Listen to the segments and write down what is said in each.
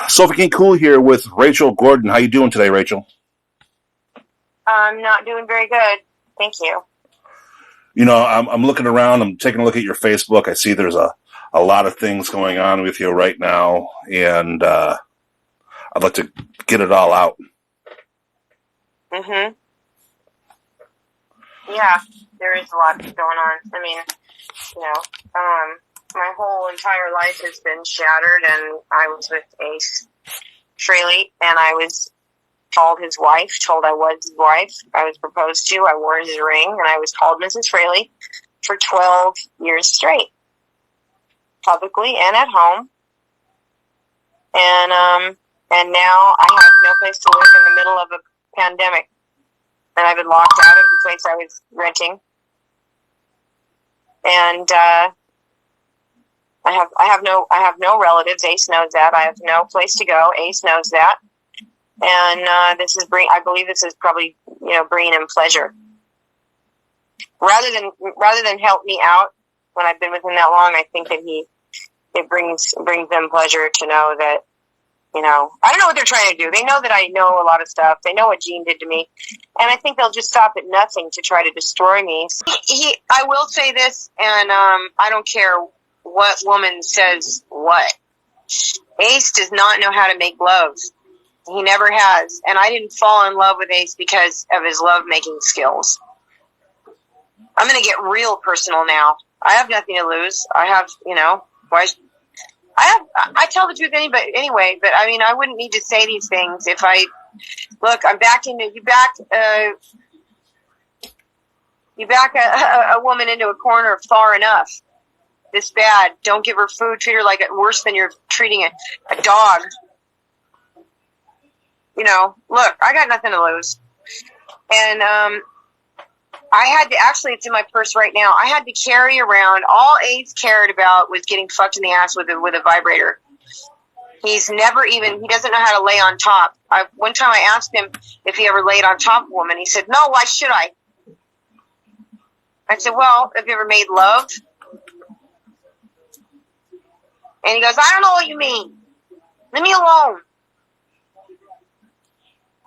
Sophie King Cool here with Rachael Gordon. How you doing today, Rachael? I'm not doing very good. Thank you. You know, I'm looking around. I'm taking a look at your Facebook. I see there's a lot of things going on with you right now, and I'd like to get it all out. Mm-hmm. Yeah, there is a lot going on. I mean, my whole entire life has been shattered, and I was with Ace Frehley, and I was called his wife, told I was his wife. I was proposed to. I wore his ring, and I was called Mrs. Frehley for 12 years straight, publicly and at home. And now I have no place to live in the middle of a pandemic, and I've been locked out of the place I was renting. And I have no relatives. Ace knows that. I have no place to go. Ace knows that. And I believe this is probably, bringing him pleasure. Rather than help me out when I've been with him that long, I think that it brings them pleasure to know that, I don't know what they're trying to do. They know that I know a lot of stuff. They know what Gene did to me. And I think they'll just stop at nothing to try to destroy me. I will say this, and I don't care what woman says what. Ace does not know how to make love. He never has. And I didn't fall in love with Ace because of his love-making skills. I'm going to get real personal now. I have nothing to lose. I have, I tell the truth anyway, but I mean, I wouldn't need to say these things if I'm back into, you back a woman into a corner far enough. This bad. Don't give her food. Treat her like worse than you're treating a dog. Look, I got nothing to lose. And I had to, actually, it's in my purse right now. I had to carry around, all Ace cared about was getting fucked in the ass with a vibrator. He doesn't know how to lay on top. One time I asked him if he ever laid on top of a woman. He said, no, why should I? I said, well, have you ever made love? And he goes, I don't know what you mean. Leave me alone.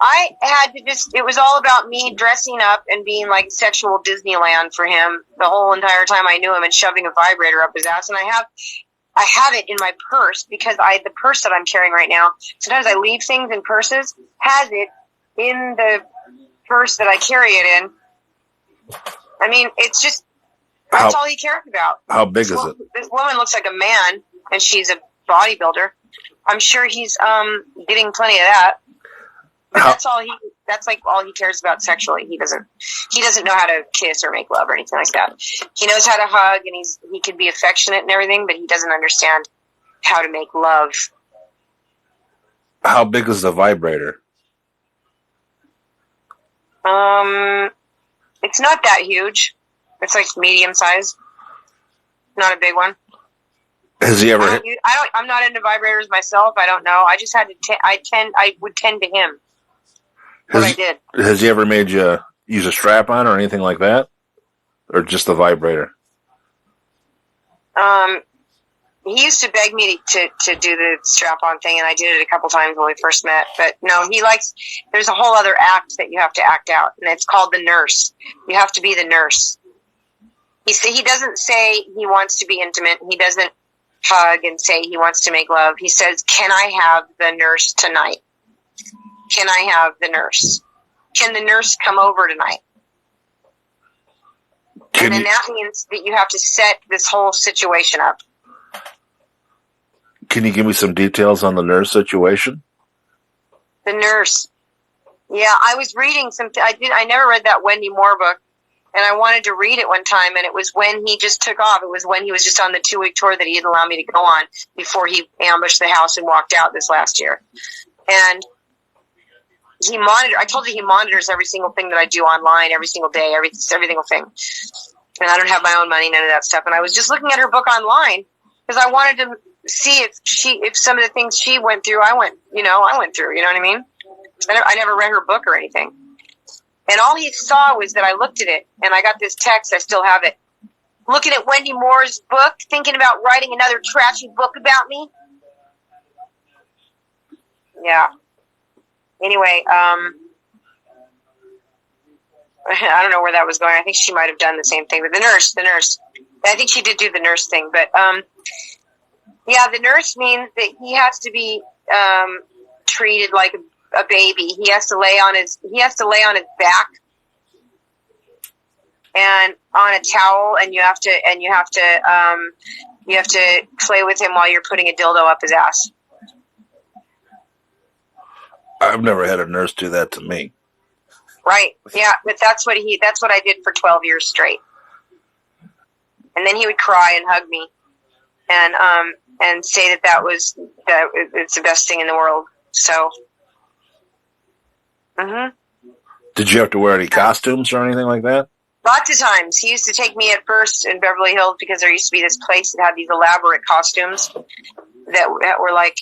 I had to it was all about me dressing up and being like sexual Disneyland for him the whole entire time I knew him, and shoving a vibrator up his ass. And I have it in my purse because the purse that I'm carrying right now, sometimes I leave things in purses, has it in the purse that I carry it in. I mean, it's just, that's all he cares about. How big is it? This woman looks like a man, and she's a bodybuilder. I'm sure he's getting plenty of that. But that's like all he cares about sexually. He doesn't know how to kiss or make love or anything like that. He knows how to hug, and he can be affectionate and everything, but he doesn't understand how to make love. How big is the vibrator? It's not that huge. It's like medium size. Not a big one. Has he ever? I'm not into vibrators myself. I don't know. I just had to. I would tend to him. I did. Has he ever made you use a strap-on or anything like that, or just the vibrator? He used to beg me to do the strap-on thing, and I did it a couple times when we first met. But no, there's a whole other act that you have to act out, and it's called the nurse. You have to be the nurse. He doesn't say he wants to be intimate. He doesn't hug and say he wants to make love. He says, can I have the nurse tonight? Can I have the nurse? Can the nurse come over tonight? And then that means that you have to set this whole situation up. Can you give me some details on the nurse situation? The nurse. Yeah, I was reading I never read that Wendy Moore book, and I wanted to read it one time, and it was when he just took off. It was when he was just on the 2-week tour that he didn't allow me to go on before he ambushed the house and walked out this last year. And I told you he monitors every single thing that I do online, every single day, every single thing. And I don't have my own money, none of that stuff. And I was just looking at her book online because I wanted to see if some of the things she went through, I went through, you know what I mean? I never read her book or anything. And all he saw was that I looked at it, and I got this text, I still have it. Looking at Wendy Moore's book, thinking about writing another trashy book about me. Yeah. Anyway, I don't know where that was going. I think she might have done the same thing. But the nurse. I think she did do the nurse thing. But yeah, the nurse means that he has to be treated like a baby. He has to lay on his back and on a towel, and you have to play with him while you're putting a dildo up his ass. I've never had a nurse do that to me. Right. Yeah, but that's what I did for 12 years straight. And then he would cry and hug me and say that it's the best thing in the world. So Did you have to wear any costumes or anything like that? lots of times. He used to take me at first in Beverly Hills because there used to be this place that had these elaborate costumes that were like,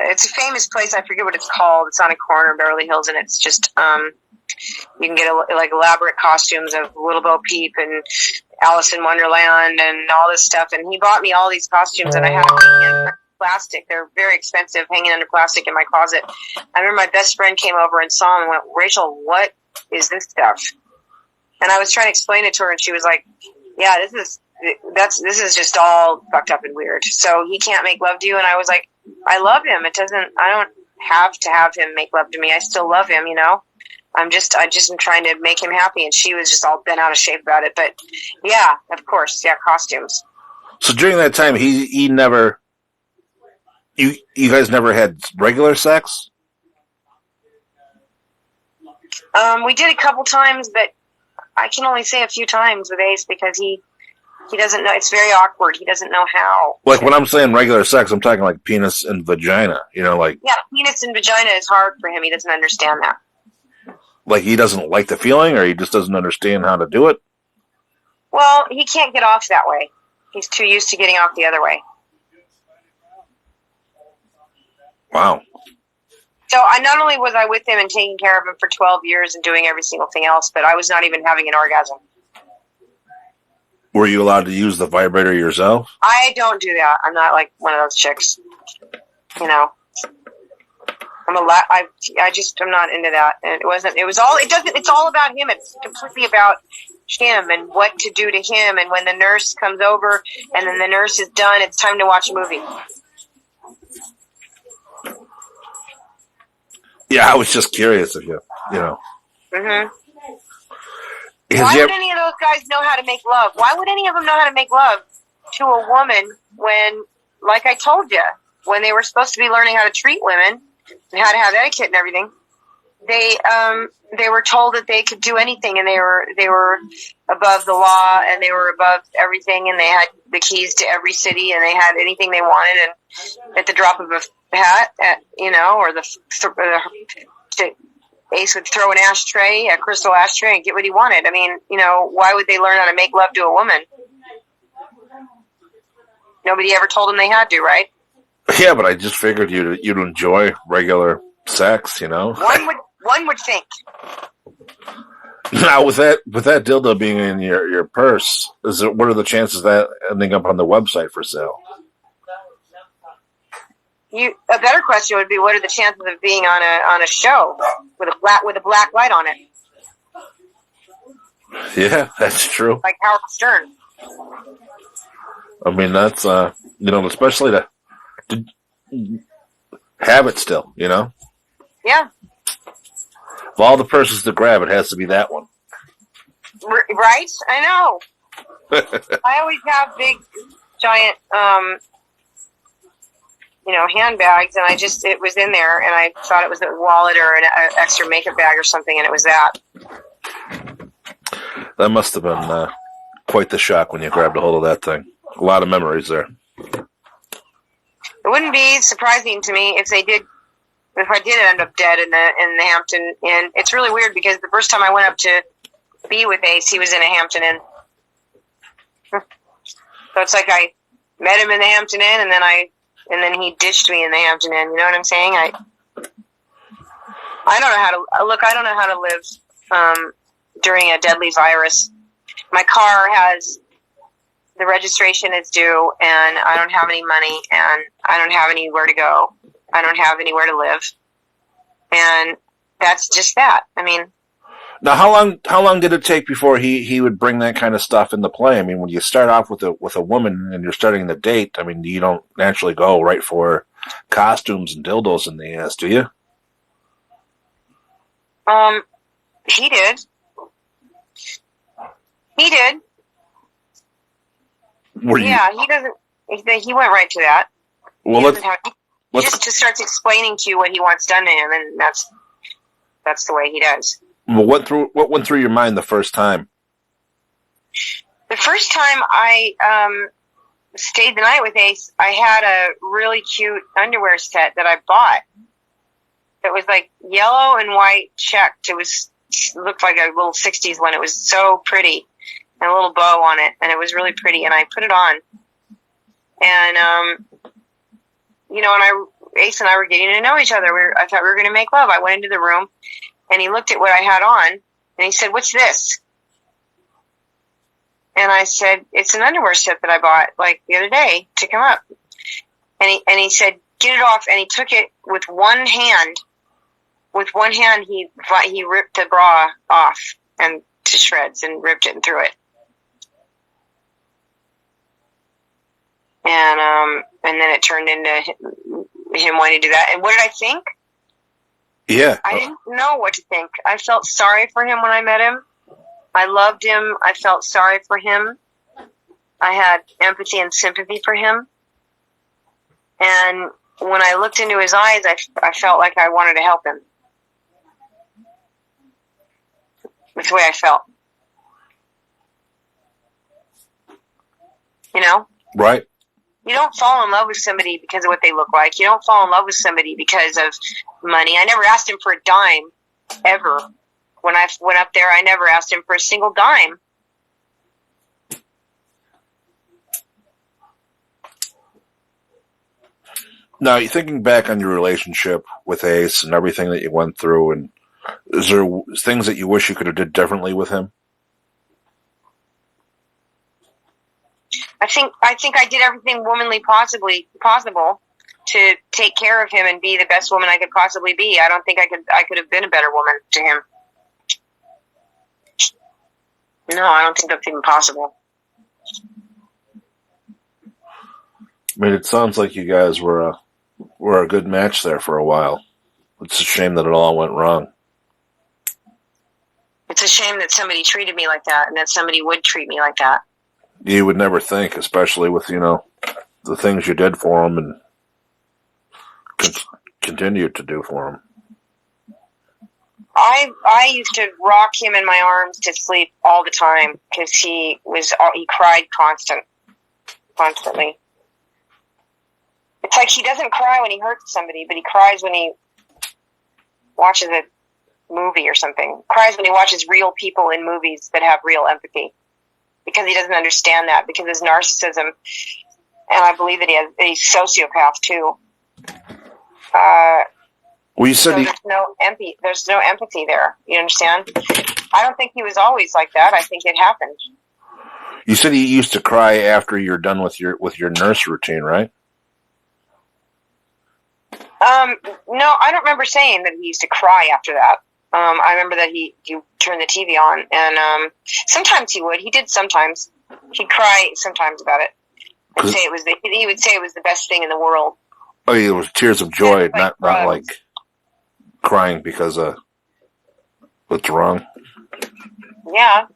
it's a famous place. I forget what it's called. It's on a corner of Beverly Hills, and it's just you can get like elaborate costumes of Little Bo Peep and Alice in Wonderland and all this stuff. And he bought me all these costumes, and I had them hanging under plastic. They're very expensive, hanging under plastic in my closet. I remember my best friend came over and saw them and went, "Rachel, what is this stuff?" And I was trying to explain it to her, and she was like, "Yeah, this is just all fucked up and weird. So he can't make love to you." And I was like, "I love him. I don't have to have him make love to me. I still love him, you know. I just am trying to make him happy." And she was just all bent out of shape about it. But yeah, of course, yeah, costumes. So during that time, he never, you guys never had regular sex? We did a couple times, but I can only say a few times with Ace because he doesn't know. It's very awkward. He doesn't know how. Like when I'm saying regular sex, I'm talking like penis and vagina. You know, like yeah, penis and vagina is hard for him. He doesn't understand that. Like he doesn't like the feeling, or he just doesn't understand how to do it? Well, he can't get off that way. He's too used to getting off the other way. Wow. So not only was I with him and taking care of him for 12 years and doing every single thing else, but I was not even having an orgasm. Were you allowed to use the vibrator yourself? I don't do that. I'm not like one of those chicks. You know. I'm not into that. And it's all about him. It's completely about him and what to do to him. And when the nurse comes over and then the nurse is done, it's time to watch a movie. Yeah, I was just curious if you know. Mm-hmm. Why would any of those guys know how to make love? Why would any of them know how to make love to a woman when, like I told you, when they were supposed to be learning how to treat women and how to have etiquette and everything, they were told that they could do anything, and they were above the law, and they were above everything, and they had the keys to every city, and they had anything they wanted, and at the drop of a hat, or Ace would throw an ashtray, a crystal ashtray, and get what he wanted. I mean, why would they learn how to make love to a woman? Nobody ever told them they had to, right? Yeah, but I just figured you'd enjoy regular sex, One would think. Now, with that dildo being in your purse, what are the chances of that ending up on the website for sale? A better question would be, what are the chances of being on a show with a black light on it? Yeah, that's true. Like Howard Stern. I mean, that's especially to have it still, Yeah. Of all the purses to grab, it has to be that one. Right? I know. I always have big, giant, handbags, and it was in there, and I thought it was a wallet or an extra makeup bag or something, and it was that. That must have been quite the shock when you grabbed a hold of that thing. A lot of memories there. It wouldn't be surprising to me if I did end up dead in the Hampton Inn. It's really weird because the first time I went up to be with Ace, he was in a Hampton Inn. So it's like I met him in the Hampton Inn, and then he ditched me in the Hampton Inn. You know what I'm saying? I don't know how to look. I don't know how to live during a deadly virus. My car the registration is due, and I don't have any money, and I don't have anywhere to go. I don't have anywhere to live. And that's just that. I mean, now how long did it take before he would bring that kind of stuff into play? I mean, when you start off with a woman and you're starting the date, I mean, you don't naturally go right for costumes and dildos in the ass, do you? he did. He did. Yeah, he doesn't. He went right to that. Well, he just starts explaining to you what he wants done to him, and that's the way he does. Well, what went through your mind the first time? The first time I stayed the night with Ace, I had a really cute underwear set that I bought. It was like yellow and white checked. It looked like a little 60s one. It was so pretty, and a little bow on it, and it was really pretty. And I put it on, and Ace and I were getting to know each other. I thought we were going to make love. I went into the room, and he looked at what I had on, and he said, "What's this?" And I said, "It's an underwear set that I bought like the other day to come up." And he said, "Get it off." And he took it with one hand. With one hand, he ripped the bra off and to shreds and ripped it and threw it. And then it turned into him wanting to do that. And what did I think? Yeah. I didn't know what to think. I felt sorry for him when I met him. I loved him. I felt sorry for him. I had empathy and sympathy for him. And when I looked into his eyes, I felt like I wanted to help him. That's the way I felt. You know? Right. You don't fall in love with somebody because of what they look like. You don't fall in love with somebody because of money. I never asked him for a dime, ever. When I went up there, I never asked him for a single dime. Now, you're thinking back on your relationship with Ace and everything that you went through, and is there things that you wish you could have did differently with him? I think I did everything womanly possible to take care of him and be the best woman I could possibly be. I don't think I could have been a better woman to him. No, I don't think that's even possible. I mean, it sounds like you guys were a good match there for a while. It's a shame that it all went wrong. It's a shame that somebody treated me like that and that somebody would treat me like that. You would never think, especially with, the things you did for him and continued to do for him. I used to rock him in my arms to sleep all the time because he cried constantly. It's like he doesn't cry when he hurts somebody, but he cries when he watches a movie or something. Cries when he watches real people in movies that have real empathy. Because he doesn't understand that, because his narcissism, and I believe that he's a sociopath too. Well, you said there's no empathy there. You understand? I don't think he was always like that. I think it happened. You said he used to cry after you're done with your nurse routine, right? No, I don't remember saying that he used to cry after that. I remember that he turned the TV on, and sometimes he would. He did sometimes. He'd cry sometimes about it. He would say it was the best thing in the world. Oh, it was tears of joy, not like crying because of what's wrong. Yeah.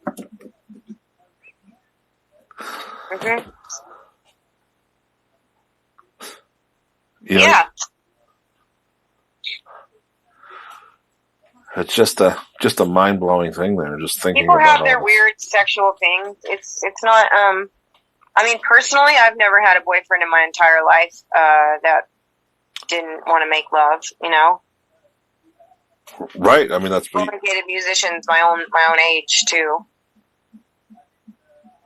Mm-hmm. Yeah. It's just a mind blowing thing there. Just thinking people about have their weird sexual things. It's not. I mean, personally, I've never had a boyfriend in my entire life that didn't want to make love. You know. Right. I mean, that's complicated musicians my own age too.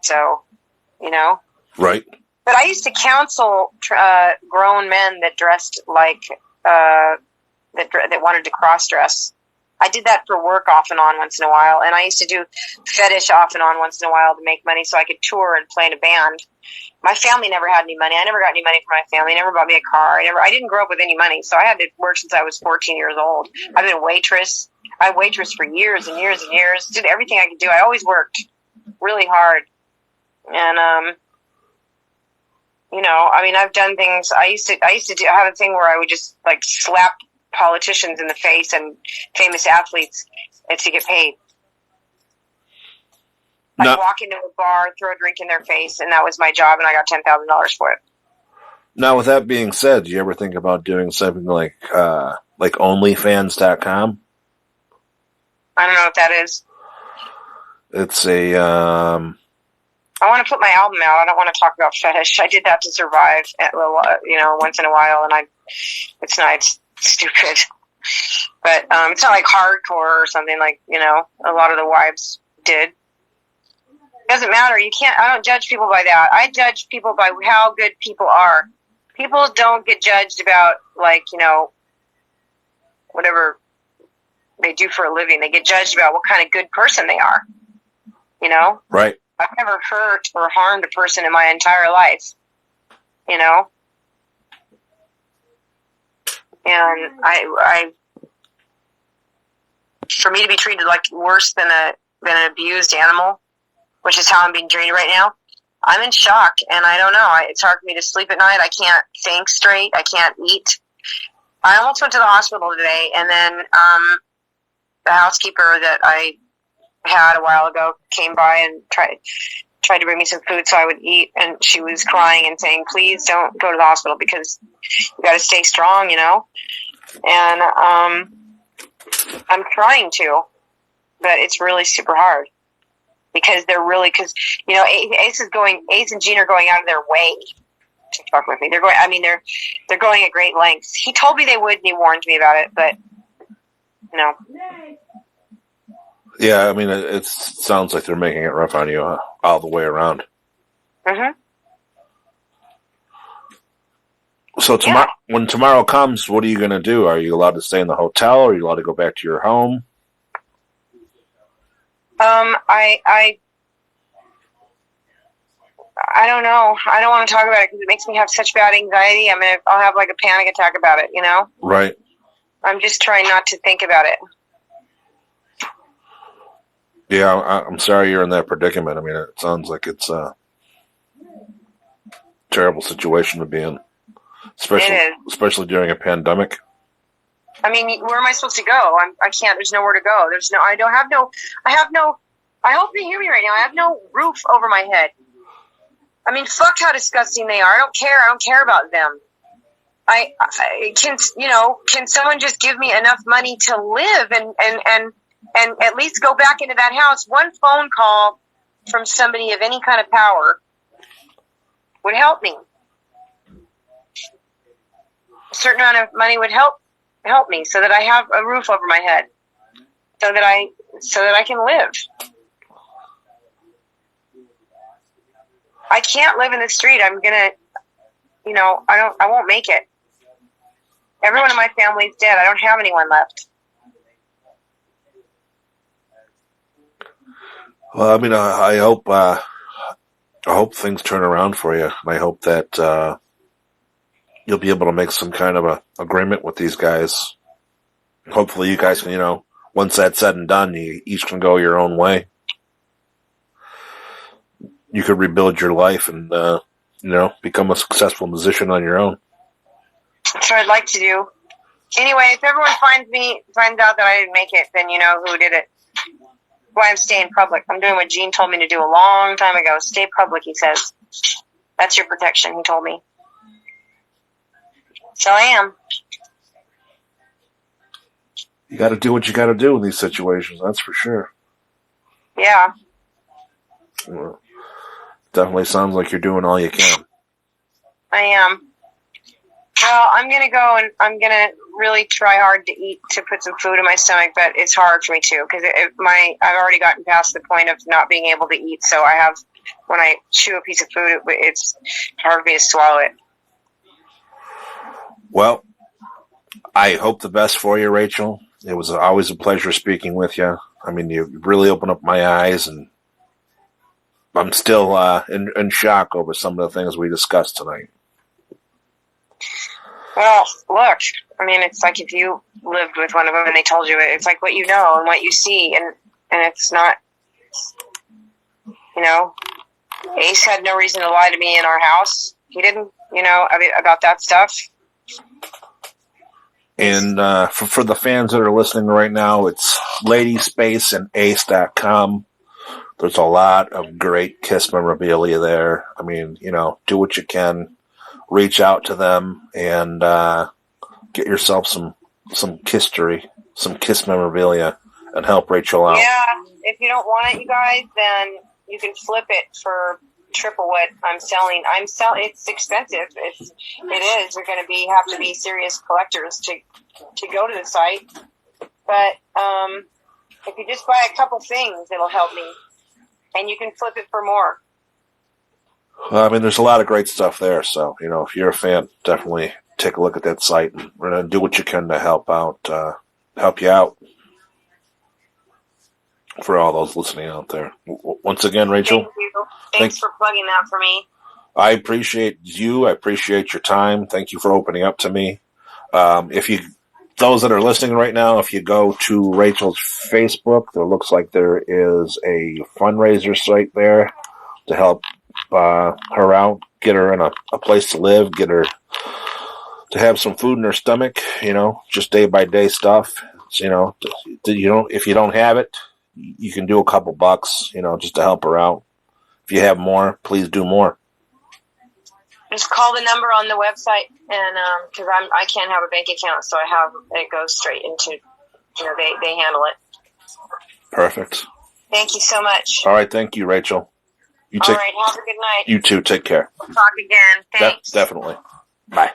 So, Right. But I used to counsel grown men that dressed like that wanted to cross dress. I did that for work off and on once in a while, and I used to do Fetish off and on once in a while to make money so I could tour and play in a band. My family never had any money. I never got any money from my family. Never bought me a car. I didn't grow up with any money, so I had to work since I was 14 years old. I've been a waitress. I waitressed for years and years and years. Did everything I could do. I always worked really hard, and I've done things. I used to have a thing where I would just like slap politicians in the face and famous athletes to get paid. I'd walk into a bar, throw a drink in their face, and that was my job, and I got $10,000 for it. Now, with that being said, do you ever think about doing something like OnlyFans.com? I don't know what that is. It's a I want to put my album out. I don't want to talk about Fetish. I did that to survive, once in a while, and it's stupid. But it's not like hardcore or something like, a lot of the wives did. Doesn't matter. I don't judge people by that. I judge people by how good people are. People don't get judged about, whatever they do for a living. They get judged about what kind of good person they are. Right. I've never hurt or harmed a person in my entire life. And for me to be treated like worse than an abused animal, which is how I'm being treated right now, I'm in shock, and I don't know. It's hard for me to sleep at night. I can't think straight. I can't eat. I almost went to the hospital today, and then the housekeeper that I had a while ago came by and tried to bring me some food so I would eat, and she was crying and saying, please don't go to the hospital because you got to stay strong, And I'm trying to, but it's really super hard. Because Ace and Gene are going out of their way to fuck with me. They're going at great lengths. He told me they would, and he warned me about it, but no. Yeah, it sounds like they're making it rough on you all the way around. Mm-hmm. So when tomorrow comes, what are you going to do? Are you allowed to stay in the hotel, or are you allowed to go back to your home? I don't know. I don't want to talk about it because it makes me have such bad anxiety. I'll have like a panic attack about it, Right. I'm just trying not to think about it. Yeah, I'm sorry you're in that predicament. It sounds like it's a terrible situation to be in, especially during a pandemic. Where am I supposed to go? I can't. There's nowhere to go. I hope you hear me right now. I have no roof over my head. Fuck how disgusting they are. I don't care. I don't care about them. Can someone just give me enough money to live and at least go back into that house? One phone call from somebody of any kind of power would help me. A certain amount of money would help me so that I have a roof over my head, so that I can live. I can't live in the street. I'm gonna, I won't make it. Everyone in my family's dead. I don't have anyone left. Well, I hope things turn around for you. I hope that you'll be able to make some kind of a agreement with these guys. Hopefully you guys can, once that's said and done, you each can go your own way. You could rebuild your life and, become a successful musician on your own. That's what I'd like to do. Anyway, if everyone finds out that I didn't make it, then you know who did it. Why I'm staying public. I'm doing what Gene told me to do a long time ago. Stay public, he says. That's your protection, he told me. So I am. You got to do what you got to do in these situations, that's for sure. Yeah. Well, definitely sounds like you're doing all you can. I am. Well, I'm going to go and I'm going to really try hard to eat, to put some food in my stomach, but it's hard for me too, because I've already gotten past the point of not being able to eat, so when I chew a piece of food, it's hard for me to swallow it. Well, I hope the best for you, Rachel. It was always a pleasure speaking with you. I mean, you really opened up my eyes, and I'm still in shock over some of the things we discussed tonight. Well, look, I mean, it's like if you lived with one of them and they told you it, it's like what you know and what you see, and it's not, you know, Ace had no reason to lie to me in our house. He didn't, you know, about that stuff. And for the fans that are listening right now, it's ladyspace and ace.com. There's a lot of great Kiss memorabilia there. I mean, you know, do what you can. Reach out to them and get yourself some Kisstory, some Kiss memorabilia, and help Rachael out. Yeah, if you don't want it, you guys, then you can flip it for triple what I'm selling. It's expensive. It is. You're going to have to be serious collectors to go to the site. But if you just buy a couple things, it'll help me, and you can flip it for more. Well, I mean, there's a lot of great stuff there. So, you know, if you're a fan, definitely take a look at that site and do what you can to help you out. For all those listening out there, once again, Rachael. Thank you. Thanks for plugging that for me. I appreciate you. I appreciate your time. Thank you for opening up to me. Those that are listening right now, if you go to Rachel's Facebook, there looks like there is a fundraiser site there to help her out, get her in a place to live, get her to have some food in her stomach, you know, just day by day stuff. So, you know, if you don't have it, you can do a couple bucks, you know, just to help her out. If you have more, please do more. Just call the number on the website, and because I can't have a bank account, so it goes straight into, you know, they handle it. Perfect. Thank you so much. All right, thank you, Rachael. All right, have a good night. You too. Take care. We'll talk again. Thanks. Definitely. Bye.